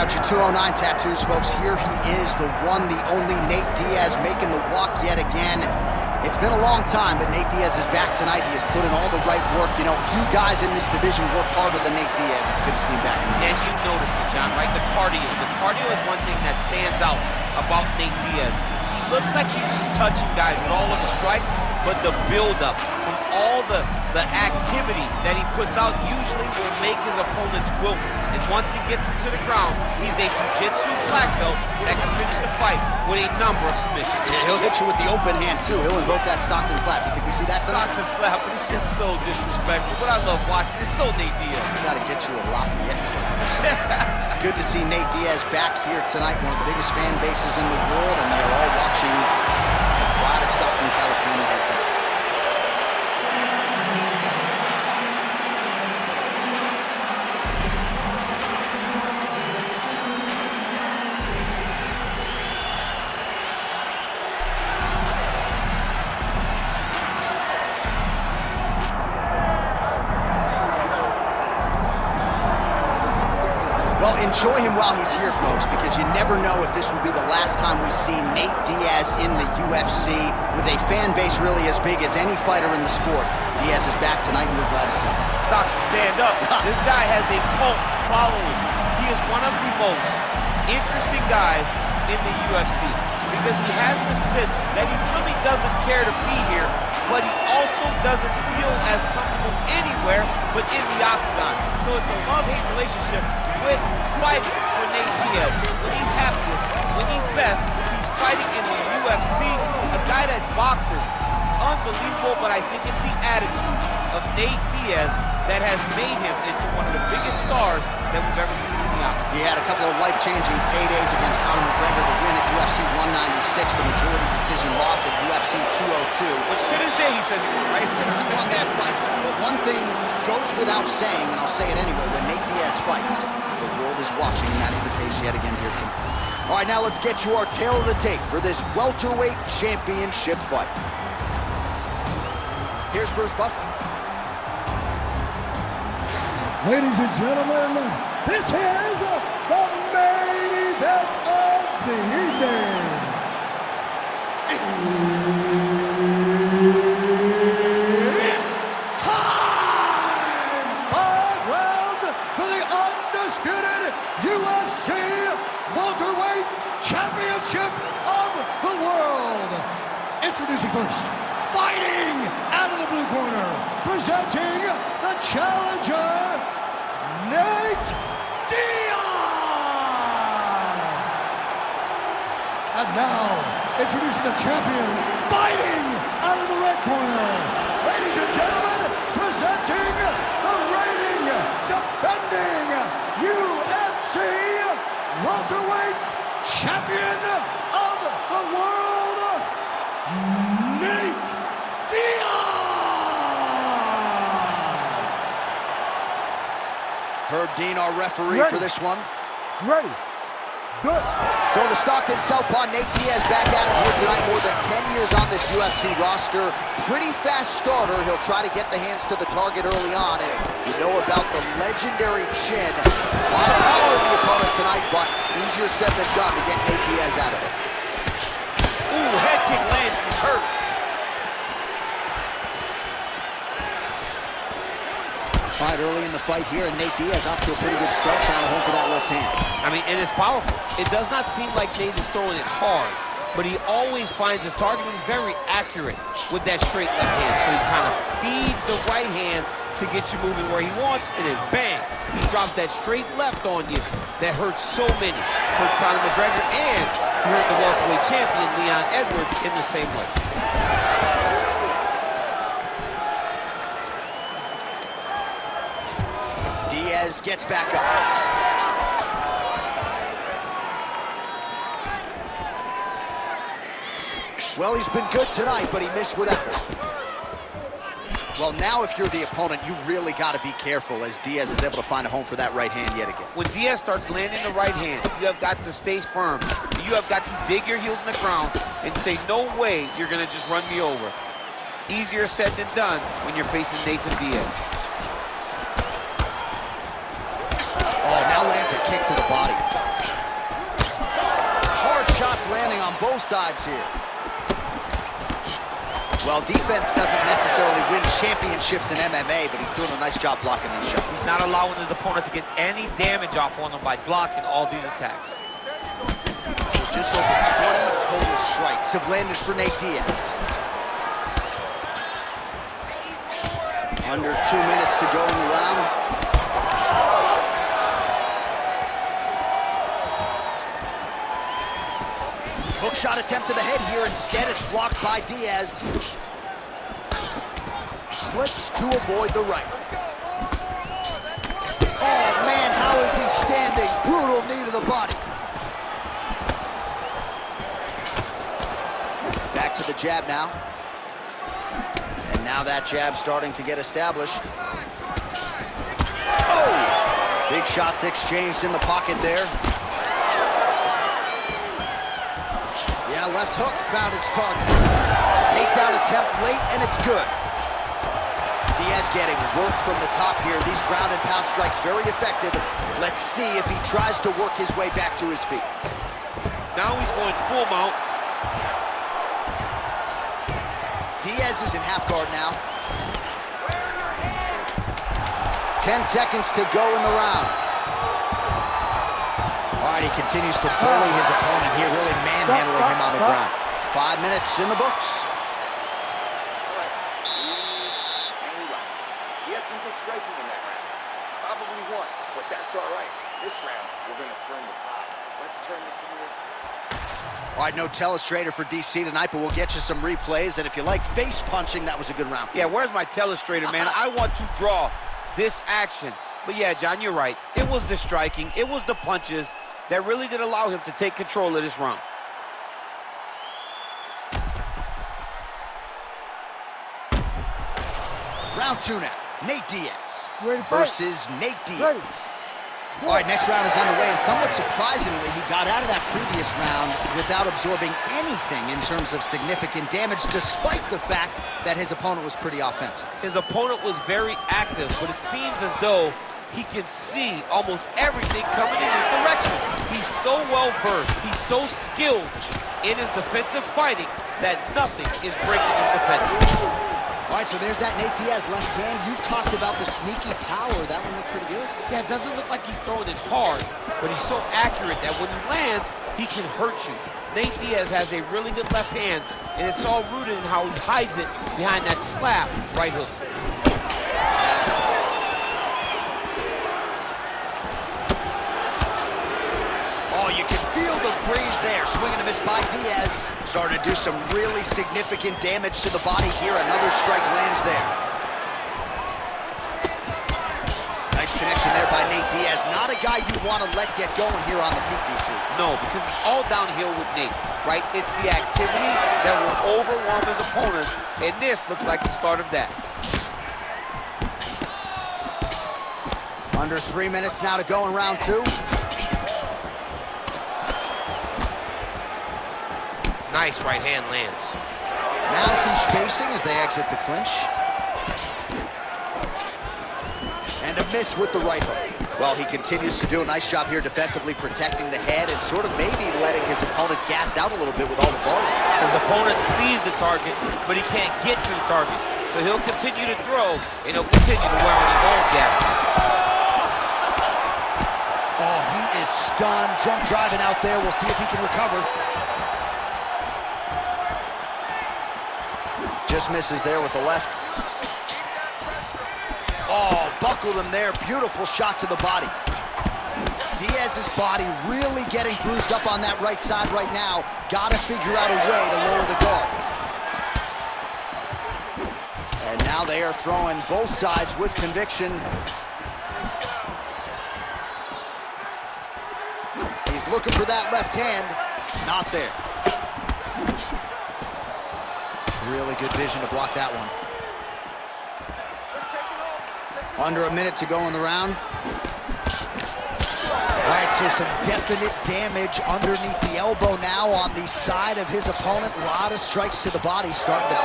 out your 209 tattoos, folks. Here he is, the one, the only Nate Diaz, making the walk yet again. It's been a long time, but Nate Diaz is back tonight. He has put in all the right work. You know, few guys in this division work harder than Nate Diaz. It's good to see him back. And you notice it, John, right? The cardio. The cardio is one thing that stands out about Nate Diaz. He looks like he's just touching guys with all of the strikes, but the build-up from all the activity that he puts out usually will make his opponents wilt. And once he gets him to the ground, he's a jiu-jitsu black belt that can finish the fight with a number of submissions. Yeah, he'll hit you with the open hand, too. He'll invoke that Stockton slap. You think we see that tonight? Stockton slap, but it's just so disrespectful. But I love watching it. It's so Nate Diaz. You got to get you a Lafayette slap. Good to see Nate Diaz back here tonight. One of the biggest fan bases in the world, and they are all watching the pride of Stockton, California here tonight. Well, enjoy him while he's here, folks, because you never know if this will be the last time we see Nate Diaz in the UFC with a fan base really as big as any fighter in the sport. Diaz is back tonight, and we're glad to see him. Stockton, stand up. This guy has a cult following. He is one of the most interesting guys in the UFC because he has the sense that he really doesn't care to be here, but he also doesn't feel as comfortable anywhere but in the octagon. So it's a love-hate relationship with fighting for Nate Diaz. When he's happiest, when he's best, he's fighting in the UFC. A guy that boxes, unbelievable, but I think it's the attitude of Nate Diaz that has made him into one of the biggest stars that we've ever seen in the octagon. He had a couple of life-changing paydays against Conor McGregor, the win at UFC 196, the majority decision loss at UFC 202. Which to this day he says he won, right? He thinks he won that fight. But one thing goes without saying, and I'll say it anyway, when Nate Diaz fights, the world is watching, and that is the case yet again here tonight. All right, now let's get you our tail of the tape for this welterweight championship fight. Here's Bruce Buffer. Ladies and gentlemen, this is the main event of the evening. It's time! 5 rounds for the undisputed UFC welterweight championship of the world. Introducing first, fighting out of the blue corner, presenting the challenger, Nate Diaz! And now, introducing the champion, fighting out of the red corner. Ladies and gentlemen, presenting the reigning, defending UFC welterweight champion of the world, Nate Diaz! Herb Dean, our referee for this one. Ready. Good. So the Stockton Southpaw Nate Diaz back at it here tonight. More than 10 years on this UFC roster. Pretty fast starter. He'll try to get the hands to the target early on. And you know about the legendary chin. A lot of power in the opponent tonight, but easier said than done to get Nate Diaz out of it. Ooh, head kick lands. He's hurt. All right, early in the fight here, and Nate Diaz off to a pretty good start. Found a home for that left hand. I mean, and it's powerful. It does not seem like Nate is throwing it hard, but he always finds his target. He's very accurate with that straight left hand. So he kind of feeds the right hand to get you moving where he wants, and then bang, he drops that straight left on you that hurts so many. Hurt Conor McGregor, and he hurt the welterweight champion, Leon Edwards, in the same way. Diaz gets back up. Well, he's been good tonight, but he missed with that one. Well, now if you're the opponent, you really got to be careful as Diaz is able to find a home for that right hand yet again. When Diaz starts landing the right hand, you have got to stay firm. You have got to dig your heels in the ground and say, no way you're going to just run me over. Easier said than done when you're facing Nathan Diaz. Oh, now lands a kick to the body. Strikes landing on both sides here. Well, defense doesn't necessarily win championships in MMA, but he's doing a nice job blocking these shots. He's not allowing his opponent to get any damage off on him by blocking all these attacks. So just over 20 total strikes have landed for Nate Diaz. Under 2 minutes to go in the round. Hook shot attempt to the head here. Instead, it's blocked by Diaz. Slips to avoid the right. Oh, man, how is he standing? Brutal knee to the body. Back to the jab now. And now that jab starting to get established. Oh! Big shots exchanged in the pocket there. Yeah, left hook found its target. Takedown attempt late, and it's good. Diaz getting work from the top here. These ground and pound strikes very effective. Let's see if he tries to work his way back to his feet. Now he's going full mount. Diaz is in half guard now. 10 seconds to go in the round. All right, he continues to bully his opponent here, really manhandling him on the ground. 5 minutes in the books. All right, and relax. He had some good striking in that round. Probably won, but that's all right. This round, we're going to turn the tide. Let's turn this into All right, no telestrator for DC tonight, but we'll get you some replays. And if you like face punching, that was a good round. Yeah, where's my telestrator, man? I want to draw this action. But yeah, John, you're right. It was the striking, it was the punches that really did allow him to take control of this round. Round 2 now. Nate Diaz versus Nate Diaz. All right, next round is underway, and somewhat surprisingly, he got out of that previous round without absorbing anything in terms of significant damage, despite the fact that his opponent was pretty offensive. His opponent was very active, but it seems as though he can see almost everything coming in his direction. He's so well-versed, he's so skilled in his defensive fighting that nothing is breaking his defensive. All right, so there's that Nate Diaz left hand. You've talked about the sneaky power. That one looked pretty good. Yeah, it doesn't look like he's throwing it hard, but he's so accurate that when he lands, he can hurt you. Nate Diaz has a really good left hand, and it's all rooted in how he hides it behind that slap right hook. Oh, you can feel the breeze there. Swing and a miss by Diaz. Starting to do some really significant damage to the body here. Another strike lands there. Nice connection there by Nate Diaz. Not a guy you want to let get going here on the feet, DC. No, because it's all downhill with Nate, right? It's the activity that will overwhelm his opponents, and this looks like the start of that. Under 3 minutes now to go in round 2. Nice right hand lands. Now some spacing as they exit the clinch. And a miss with the right hook. Well, he continues to do a nice job here defensively, protecting the head and sort of maybe letting his opponent gas out a little bit with all the volume. His opponent sees the target, but he can't get to the target. So he'll continue to throw, and he'll continue to wear on his own gas. Oh, he is stunned. Drunk driving out there. We'll see if he can recover. Just misses there with the left. Oh, buckled him there. Beautiful shot to the body. Diaz's body really getting bruised up on that right side right now. Got to figure out a way to lower the guard. And now they are throwing both sides with conviction. He's looking for that left hand. Not there. Really good vision to block that one. Under a minute to go in the round. All right, so some definite damage underneath the elbow now on the side of his opponent. A lot of strikes to the body starting to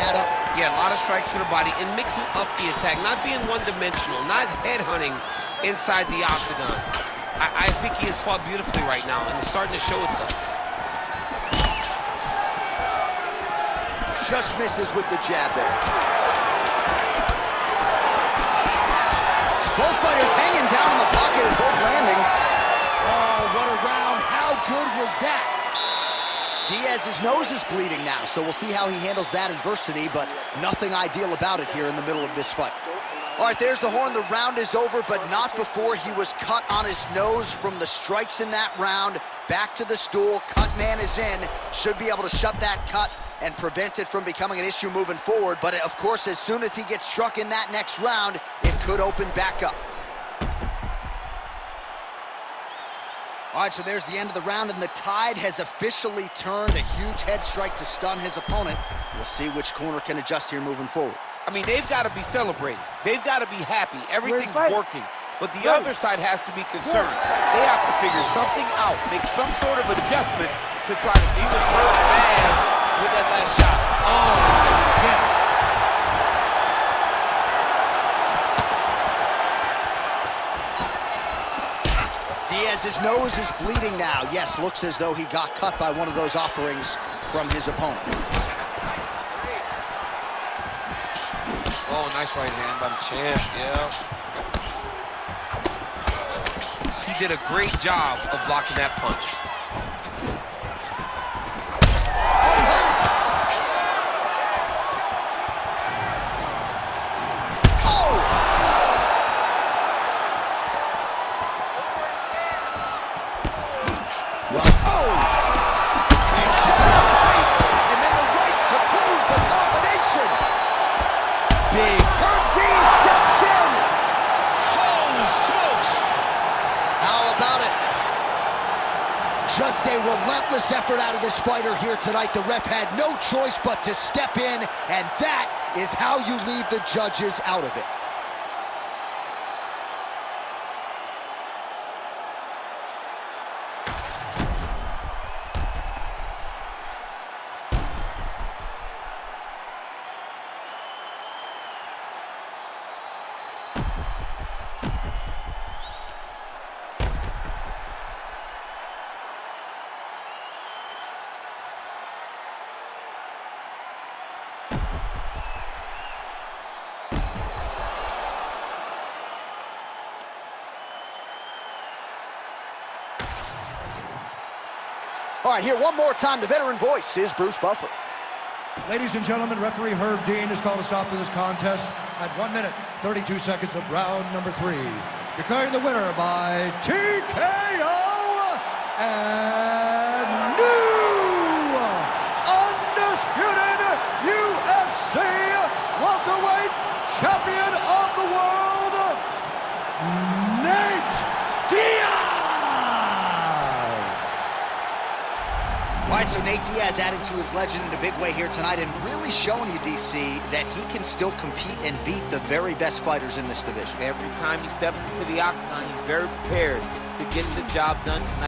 add up. Yeah, a lot of strikes to the body and mixing up the attack, not being one-dimensional, not headhunting inside the octagon. I think he has fought beautifully right now, and it's starting to show itself. just misses with the jab there. Both fighters hanging down in the pocket and both landing. Oh, what a round. How good was that? Diaz's nose is bleeding now, so we'll see how he handles that adversity, but nothing ideal about it here in the middle of this fight. All right, there's the horn. The round is over, but not before he was cut on his nose from the strikes in that round. Back to the stool. Cut man is in. Should be able to shut that cut and prevent it from becoming an issue moving forward. But, of course, as soon as he gets struck in that next round, it could open back up. All right, so there's the end of the round, and the tide has officially turned. A huge head strike to stun his opponent. We'll see which corner can adjust here moving forward. I mean, they've got to be celebrating. They've got to be happy. Everything's working. But the other side has to be concerned. They have to figure something out, make some sort of adjustment to try to... He was hurt bad with that last shot. Oh, yeah. Diaz's nose is bleeding now. Yes, looks as though he got cut by one of those offerings from his opponent. Oh, nice right hand by the champ, yeah. He did a great job of blocking that punch. Oh! Well, oh! And shot on the feet, and then the right to close the combination. Big Herb Dean steps in. Holy smokes! How about it? Just a relentless effort out of this fighter here tonight. The ref had no choice but to step in, and that is how you leave the judges out of it. All right, here one more time. The veteran voice is Bruce Buffer. Ladies and gentlemen, referee Herb Dean has called a stop to this contest at 1 minute, 32 seconds of round number 3. Declaring the winner by TKO and new undisputed UFC welterweight champion of the world, Nate Diaz! All right, so Nate Diaz adding to his legend in a big way here tonight and really showing you, DC, that he can still compete and beat the very best fighters in this division. Every time he steps into the octagon, he's very prepared to get the job done tonight.